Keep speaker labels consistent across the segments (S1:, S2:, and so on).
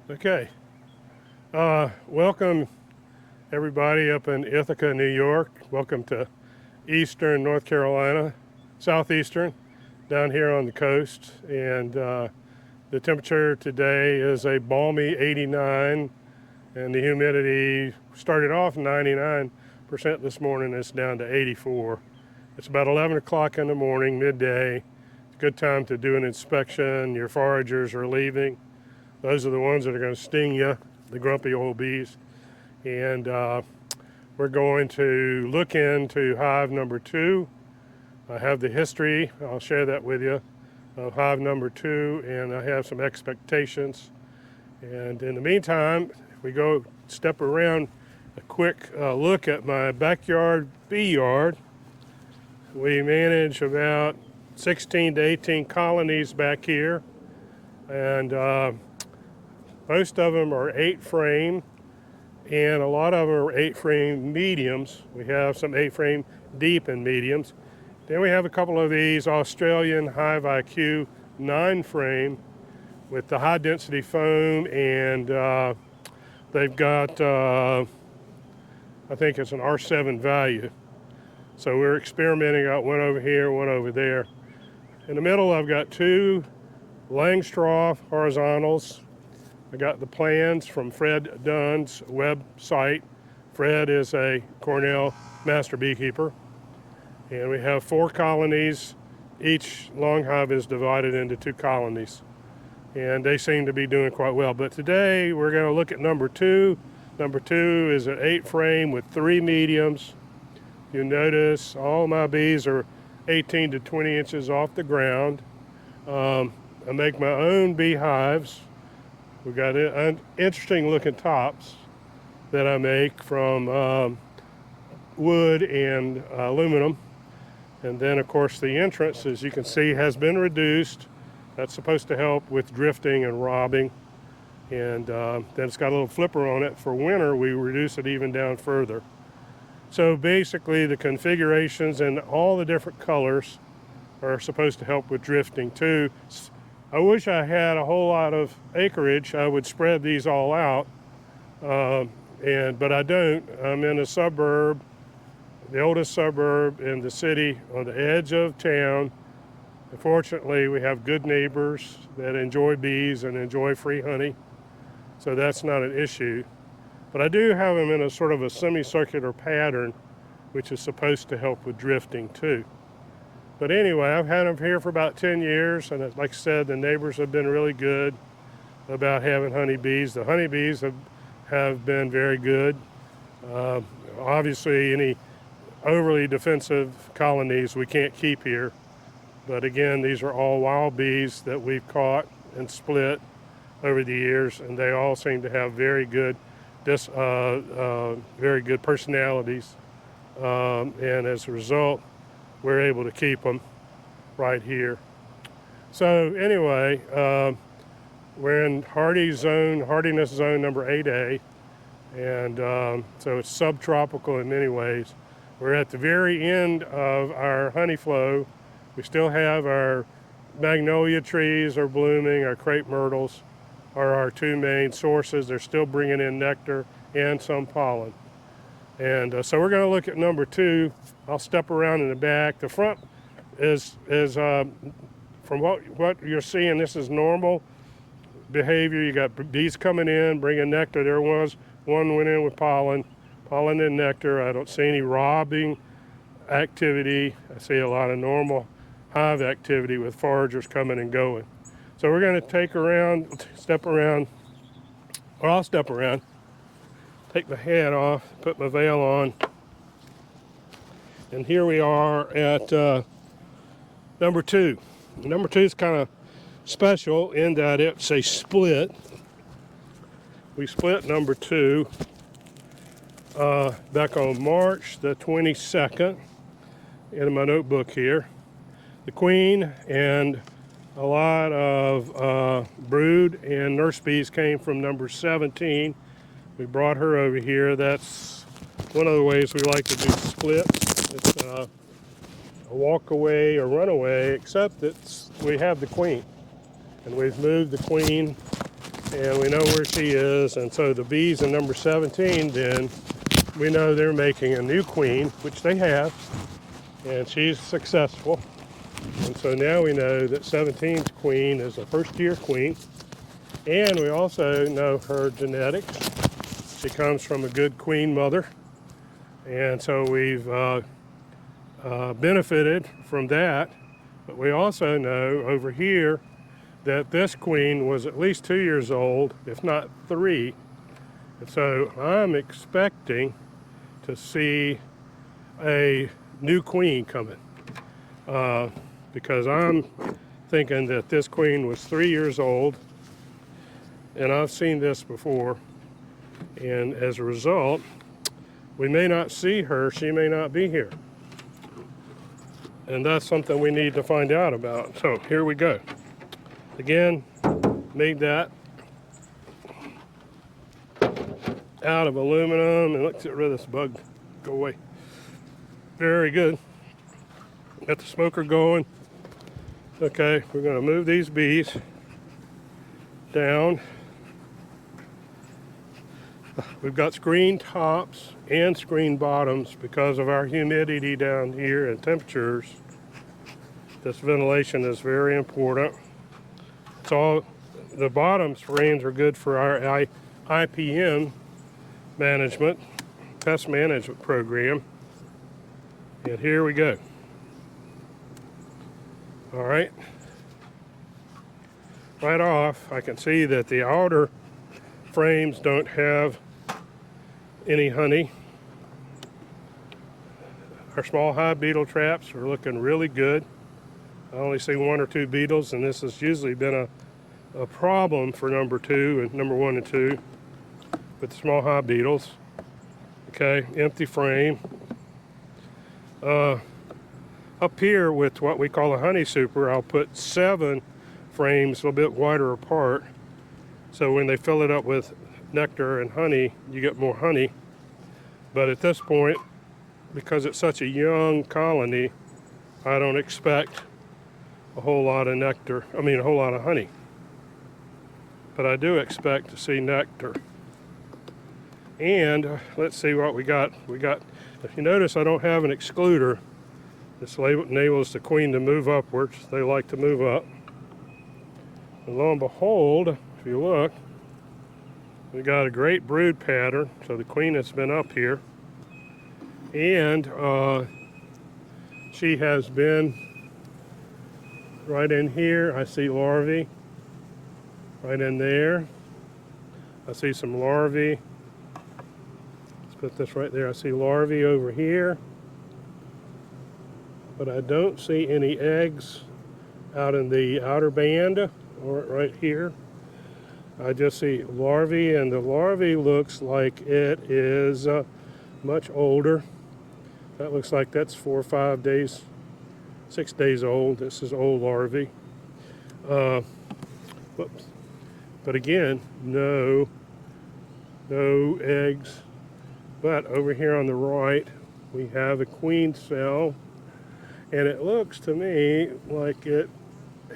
S1: Okay. Welcome everybody up in Ithaca, New York. Welcome to Eastern North Carolina, Southeastern, down here on the coast. And the temperature today is a balmy 89, and the humidity started off 99% this morning. It's down to 84. It's about 11 o'clock in the morning, midday. It's a good time to do an inspection. Your foragers are leaving. Those are the ones that are going to sting you, the grumpy old bees. And we're going to look into hive number 2. I have the history, I'll share that with you, of hive number 2, and I have some expectations. And in the meantime, if we go step around a quick look at my backyard bee yard, we manage about 16 to 18 colonies back here. And most of them are 8-frame, and a lot of them are 8-frame mediums. We have some 8-frame deep and mediums. Then we have a couple of these Australian Hive IQ 9-frame with the high density foam, and they've got, I think it's an R7 value. So we're experimenting out one over here, one over there. In the middle, I've got 2 Langstroth horizontals. I got the plans from Fred Dunn's website. Fred is a Cornell master beekeeper. And we have 4 colonies. Each long hive is divided into 2 colonies. And they seem to be doing quite well. But today we're going to look at number 2. Number 2 is an 8-frame with 3 mediums. You notice all my bees are 18 to 20 inches off the ground. I make my own beehives. We've got interesting looking tops that I make from wood and aluminum. And then of course the entrance, as you can see, has been reduced. That's supposed to help with drifting and robbing. And then it's got a little flipper on it. For winter, we reduce it even down further. So basically the configurations and all the different colors are supposed to help with drifting too. I wish I had a whole lot of acreage. I would spread these all out, but I don't. I'm in a suburb, the oldest suburb in the city, on the edge of town. Fortunately, we have good neighbors that enjoy bees and enjoy free honey, so that's not an issue. But I do have them in a sort of a semicircular pattern, which is supposed to help with drifting too. But anyway, I've had them here for about 10 years, and like I said, the neighbors have been really good about having honeybees. The honeybees have been very good. Obviously, any overly defensive colonies we can't keep here. But again, these are all wild bees that we've caught and split over the years, and they all seem to have very good personalities. And as a result, we're able to keep them right here. So anyway, we're in hardiness zone number 8A, and so it's subtropical in many ways. We're at the very end of our honey flow. We still have our magnolia trees are blooming, our crepe myrtles are our 2 main sources. They're still bringing in nectar and some pollen. And so we're going to look at number 2. I'll step around in the back. The front is from what you're seeing, this is normal behavior. You got bees coming in, bringing nectar. There was one went in with pollen and nectar. I don't see any robbing activity. I see a lot of normal hive activity with foragers coming and going. So we're going to step around, or I'll step around. Take my hat off, put my veil on, and here we are at number 2. Number 2 is kind of special in that it's a split. We split number 2 back on March the 22nd in my notebook here. The queen and a lot of brood and nurse bees came from number 17. We brought her over here. That's one of the ways we like to do splits. It's a walk away or run away, except that we have the queen. And we've moved the queen and we know where she is. And so the bees in number 17, then we know they're making a new queen, which they have, and she's successful. And so now we know that 17's queen is a first-year queen, and we also know her genetics. She comes from a good queen mother, and so we've benefited from that. But we also know over here that this queen was at least 2 years old, if not 3. And so I'm expecting to see a new queen coming, because I'm thinking that this queen was 3 years old, and I've seen this before, and as a result, we may not see her. She may not be here, and that's something we need to find out about. So here we go. Again, made that out of aluminum, and let's get rid of this bug. Go away. Very good. Got the smoker going. Okay, we're going to move these bees down. We've got screen tops and screen bottoms because of our humidity down here and temperatures. This ventilation is very important. It's all, the bottom screens are good for our IPM management, pest management program. And here we go. All right. Right off, I can see that the outer frames don't have any honey. Our small hive beetle traps are looking really good. I only see 1 or 2 beetles, and this has usually been a problem for number 2 and number 1 and 2 with the small hive beetles. Okay, empty frame. Up here with what we call a honey super, I'll put 7 frames a little bit wider apart, so when they fill it up with nectar and honey, you get more honey. But at this point, because it's such a young colony, I don't expect a whole lot of nectar, a whole lot of honey. But I do expect to see nectar. And let's see what we got. If you notice, I don't have an excluder. This enables the queen to move upwards. They like to move up. And lo and behold, if you look, we got a great brood pattern. So the queen has been up here, and she has been right in here. I see larvae right in there. I see some larvae. Let's put this right there. I see larvae over here, but I don't see any eggs out in the outer band or right here. I just see larvae, and the larvae looks like it is much older. That looks like that's 4 or 5 days, 6 days old. This is old larvae. Whoops. But again, no eggs. But over here on the right, we have a queen cell, and it looks to me like it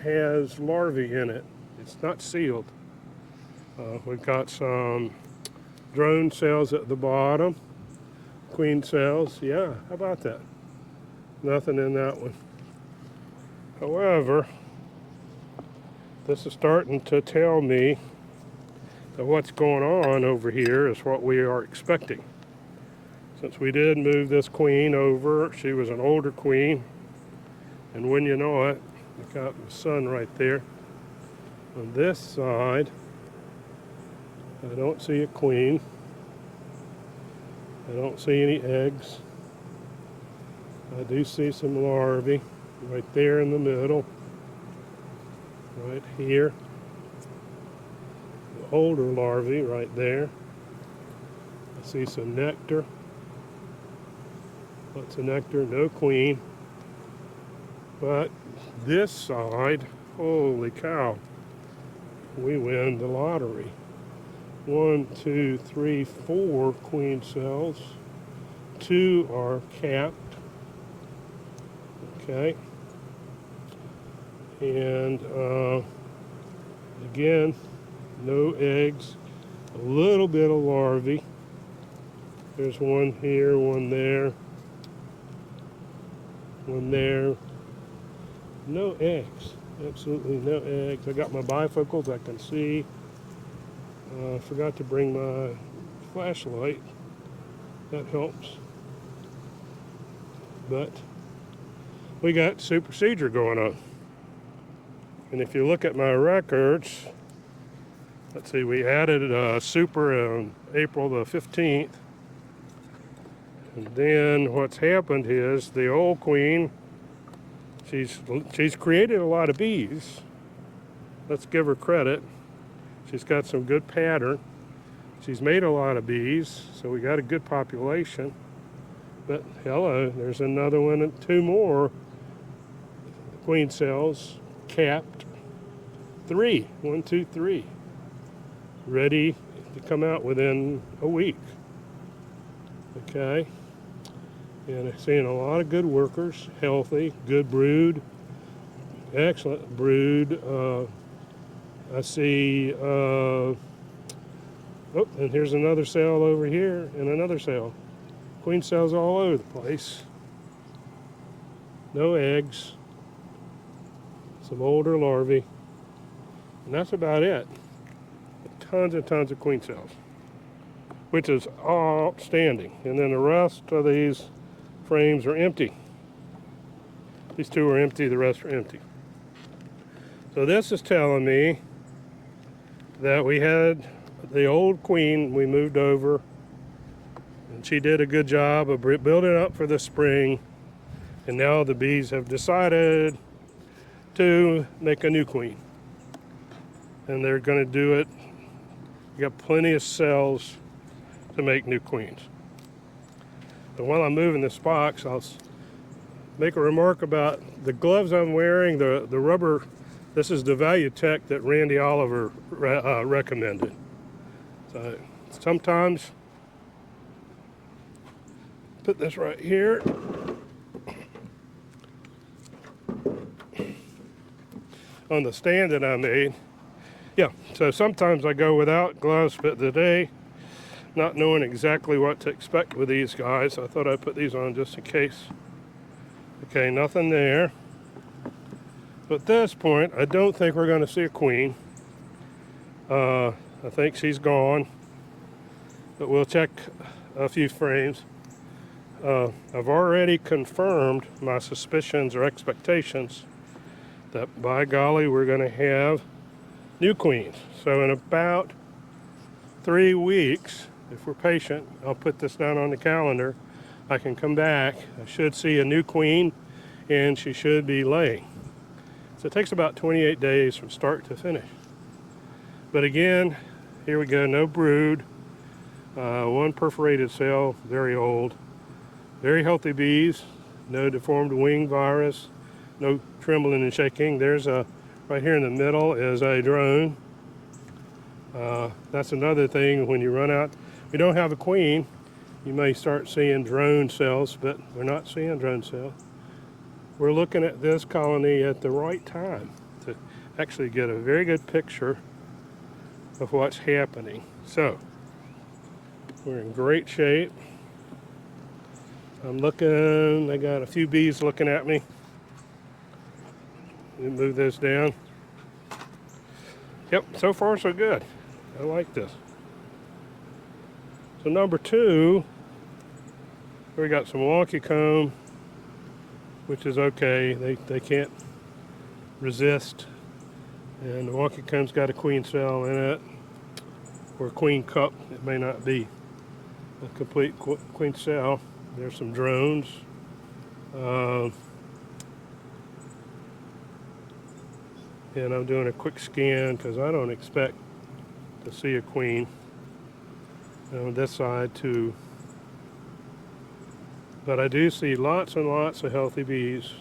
S1: has larvae in it. It's not sealed. We've got some drone cells at the bottom, queen cells. Yeah, how about that? Nothing in that one. However, this is starting to tell me that what's going on over here is what we are expecting. Since we did move this queen over, she was an older queen, and when you know it, look out in the sun right there. On this side, I don't see a queen. I don't see any eggs. I do see some larvae right there in the middle, right here. The older larvae right there. I see some nectar. Lots of nectar, no queen. But this side, holy cow, we win the lottery. 1, 2, 3, 4 queen cells. 2 are capped. Okay. And again, No eggs. A little bit of larvae. There's one here, one there, one there. No eggs. Absolutely no eggs. I got my bifocals, I can see. I forgot to bring my flashlight. That helps. But we got supersedure going on. And if you look at my records, let's see, we added super on April the 15th. And then what's happened is the old queen, she's created a lot of bees. Let's give her credit. She's got some good pattern. She's made a lot of bees, so we got a good population. But hello, there's another one and two more queen cells capped. 3, 1, 2, 3, ready to come out within a week. Okay, and I'm seeing a lot of good workers, healthy, good brood, excellent brood. I see, oh, and here's another cell over here and another cell. Queen cells all over the place. No eggs. Some older larvae. And that's about it. Tons and tons of queen cells, which is outstanding. And then the rest of these frames are empty. These two are empty, the rest are empty. So this is telling me that we had the old queen we moved over, and she did a good job of building up for the spring, and now the bees have decided to make a new queen. And they're going to do it. You got plenty of cells to make new queens. And while I'm moving this box, I'll make a remark about the gloves I'm wearing, the rubber. This is the Value Tech that Randy Oliver recommended. So sometimes, put this right here. On the stand that I made. Yeah, so sometimes I go without gloves, but today, not knowing exactly what to expect with these guys, I thought I'd put these on just in case. Okay, nothing there. But at this point, I don't think we're going to see a queen. I think she's gone. But we'll check a few frames. I've already confirmed my suspicions or expectations that, by golly, we're going to have new queens. So in about 3 weeks, if we're patient, I'll put this down on the calendar. I can come back. I should see a new queen, and she should be laying. So it takes about 28 days from start to finish. But again, here we go, no brood. One perforated cell, very old. Very healthy bees, no deformed wing virus, no trembling and shaking. There's a, right here in the middle is a drone. That's another thing when you run out. We don't have a queen, you may start seeing drone cells, but we're not seeing drone cells. We're looking at this colony at the right time to actually get a very good picture of what's happening. So, we're in great shape. I'm looking, I got a few bees looking at me. Let me move this down. Yep, so far so good. I like this. So number 2, we got some wonky comb, which is okay. They can't resist. And the wonky comb's got a queen cell in it, or a queen cup. It may not be a complete queen cell. There's some drones. And I'm doing a quick scan because I don't expect to see a queen. And on this side too. But I do see lots and lots of healthy bees.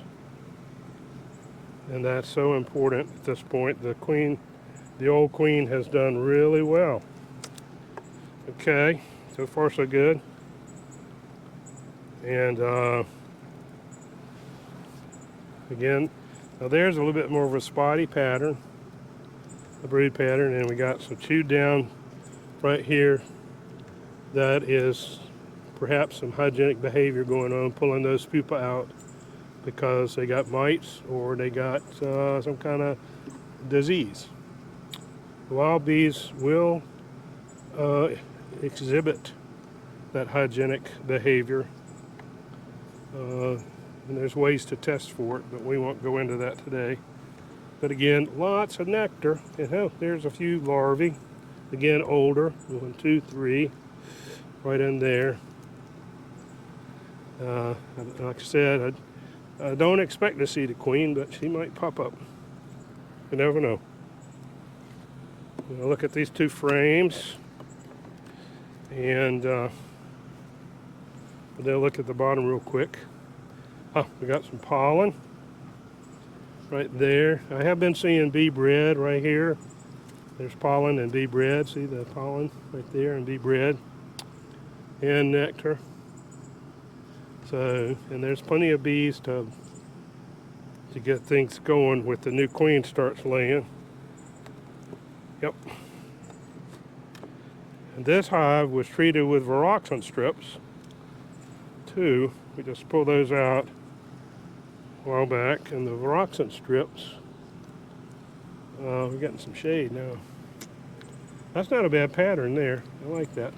S1: And that's so important at this point. The old queen has done really well. Okay, so far so good. And again, now there's a little bit more of a spotty pattern. a brood pattern, and we got some chewed down right here. That is perhaps some hygienic behavior going on, pulling those pupa out because they got mites or they got some kind of disease. Wild bees will exhibit that hygienic behavior, and there's ways to test for it, but we won't go into that today. But again, lots of nectar. And oh, there's a few larvae. Again, older. 1, 2, 3, right in there. Like I said, I don't expect to see the queen, but she might pop up. You never know. Now look at these two frames, and then look at the bottom real quick. Oh, we got some pollen right there. I have been seeing bee bread right here. There's pollen and bee bread. See the pollen right there and bee bread and nectar. So, and there's plenty of bees to get things going with the new queen starts laying. Yep. And this hive was treated with viroxin strips too. We just pulled those out a while back, and the viroxin strips, we're getting some shade now. That's not a bad pattern there. I like that.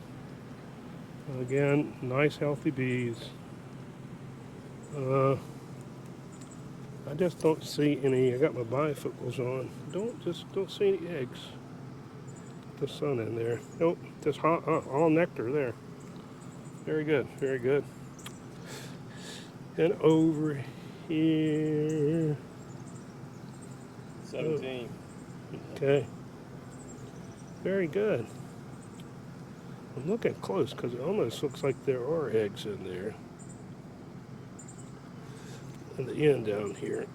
S1: Again, nice healthy bees. I just don't see any. I got my bifocals on. Don't see any eggs. The sun in there. Nope, just all nectar there. Very good, very good. And over here.
S2: 17.
S1: Okay. Very good. I'm looking close because it almost looks like there are eggs in there. And the end down here,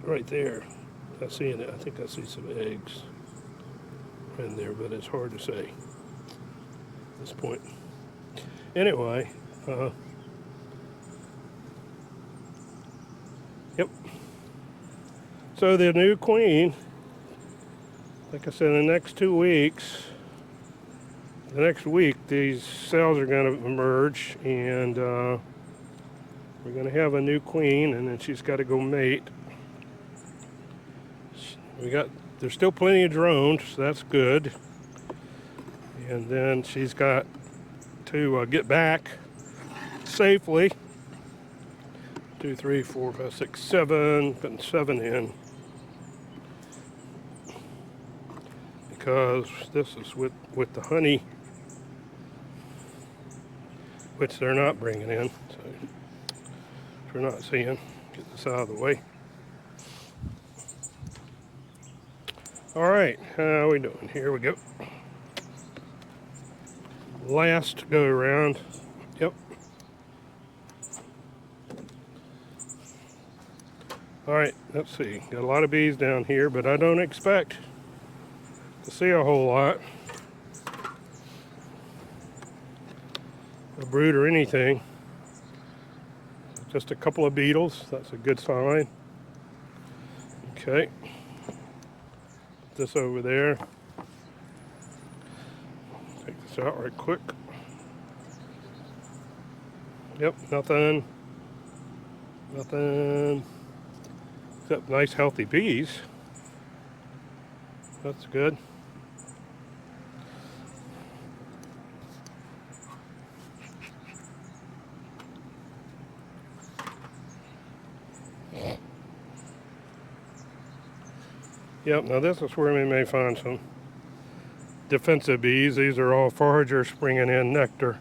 S1: right there. I see it. I think I see some eggs in there, but it's hard to say at this point. Anyway, yep. So the new queen, like I said, in the next 2 weeks, the next week, these cells are going to emerge, and we're going to have a new queen, and then she's got to go mate. There's still plenty of drones, so that's good. And then she's got to get back safely. 2, 3, 4, 5, 6, 7. Putting 7 in. Because this is with the honey, which they're not bringing in. So we're not seeing. Get this out of the way. All right, how are we doing? Here we go. Last go around. Yep. All right, let's see. Got a lot of bees down here, but I don't expect to see a whole lot. A brood or anything. Just a couple of beetles. That's a good sign. Okay. Put this over there. Take this out right quick. Yep, nothing. Nothing. Except nice healthy bees. That's good. Yep, now this is where we may find some defensive bees. These are all foragers bringing in nectar.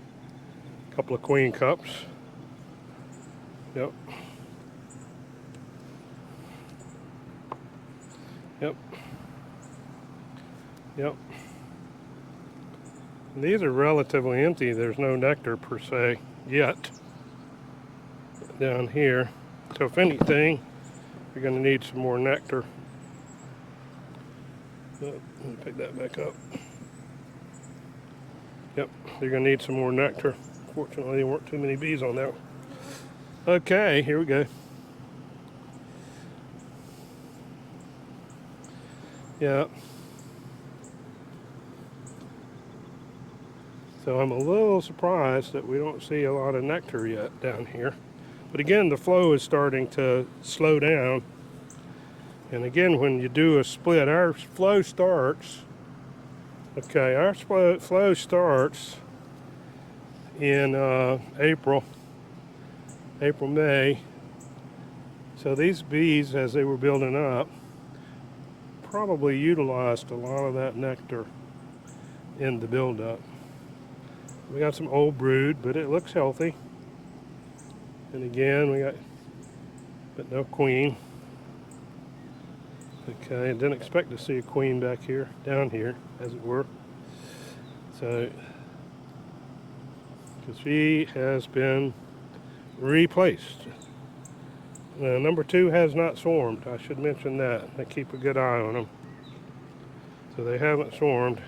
S1: A couple of queen cups. Yep. Yep. Yep. And these are relatively empty. There's no nectar per se yet down here. So if anything, you're going to need some more nectar. Oh, let me pick that back up. Yep, you're going to need some more nectar. Fortunately, there weren't too many bees on that. Okay, here we go. Yeah. So I'm a little surprised that we don't see a lot of nectar yet down here. But again, the flow is starting to slow down. And again, when you do a split, our flow starts, okay, our flow starts in April, May. So these bees, as they were building up, probably utilized a lot of that nectar in the buildup. We got some old brood, but it looks healthy. And again, we got, but no queen. Okay, I didn't expect to see a queen back here, down here, as it were. So, because she has been replaced. Now, number 2 has not swarmed. I should mention that. I keep a good eye on them. So they haven't swarmed.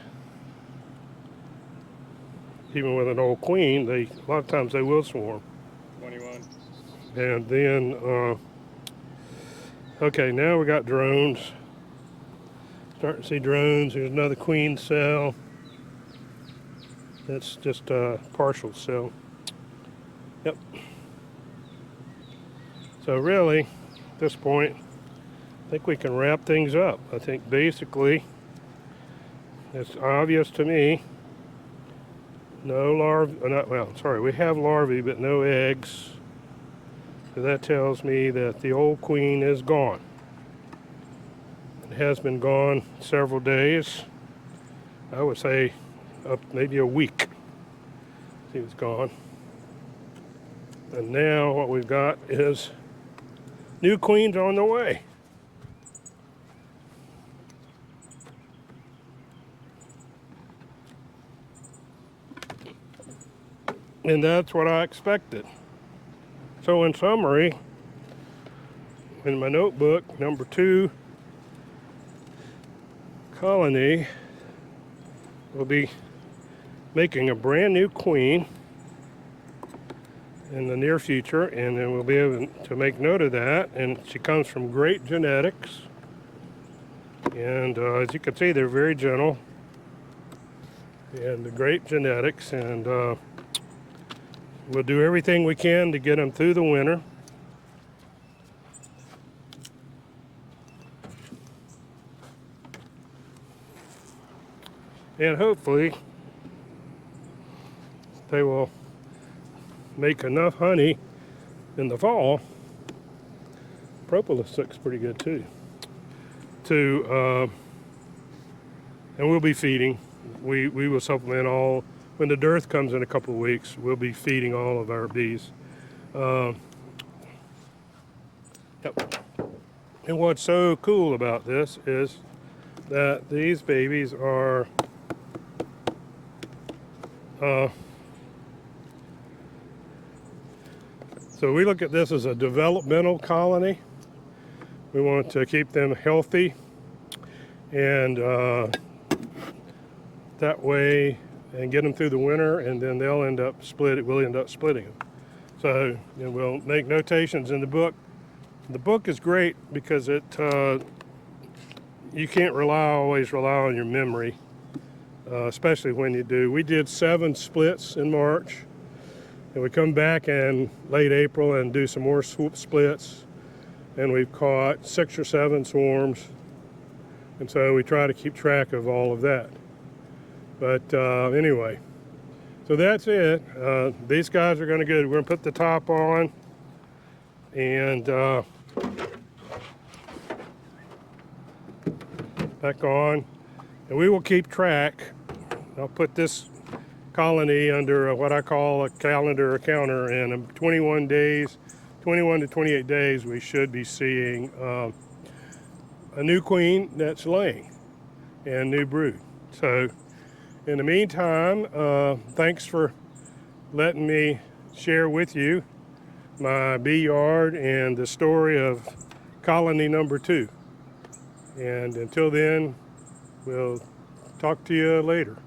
S1: Even with an old queen, a lot of times they will swarm.
S2: 21.
S1: And then, okay, now we got drones. Starting to see drones. Here's another queen cell. That's just a partial cell. Yep. So really, at this point, I think we can wrap things up. I think basically, it's obvious to me, no larvae, we have larvae, but no eggs. So that tells me that the old queen is gone. It has been gone several days. I would say up maybe a week. She was gone. And now what we've got is new queens on the way. And that's what I expected. So in summary, in my notebook, number 2 colony will be making a brand new queen in the near future, and then we'll be able to make note of that. And she comes from great genetics, and as you can see, they're very gentle and the great genetics, and we'll do everything we can to get them through the winter. And hopefully they will make enough honey in the fall. Propolis looks pretty good too. And we'll be feeding. We will supplement all. When the dearth comes in a couple of weeks, we'll be feeding all of our bees. Yep. And what's so cool about this is that these babies are so we look at this as a developmental colony. We want to keep them healthy, and that way, and get them through the winter, and then they'll end up we'll end up splitting them. So we'll make notations in the book. The book is great because it you can't always rely on your memory, especially when you do. We did 7 splits in March, and we come back in late April and do some more splits, and we've caught 6 or 7 swarms, and so we try to keep track of all of that. But anyway, so that's it. These guys are going to go. We're going to put the top on, and back on, and we will keep track. I'll put this colony under what I call a calendar or counter, and in 21 days, 21 to 28 days, we should be seeing a new queen that's laying and new brood. So in the meantime, thanks for letting me share with you my bee yard and the story of colony number 2. And until then, we'll talk to you later.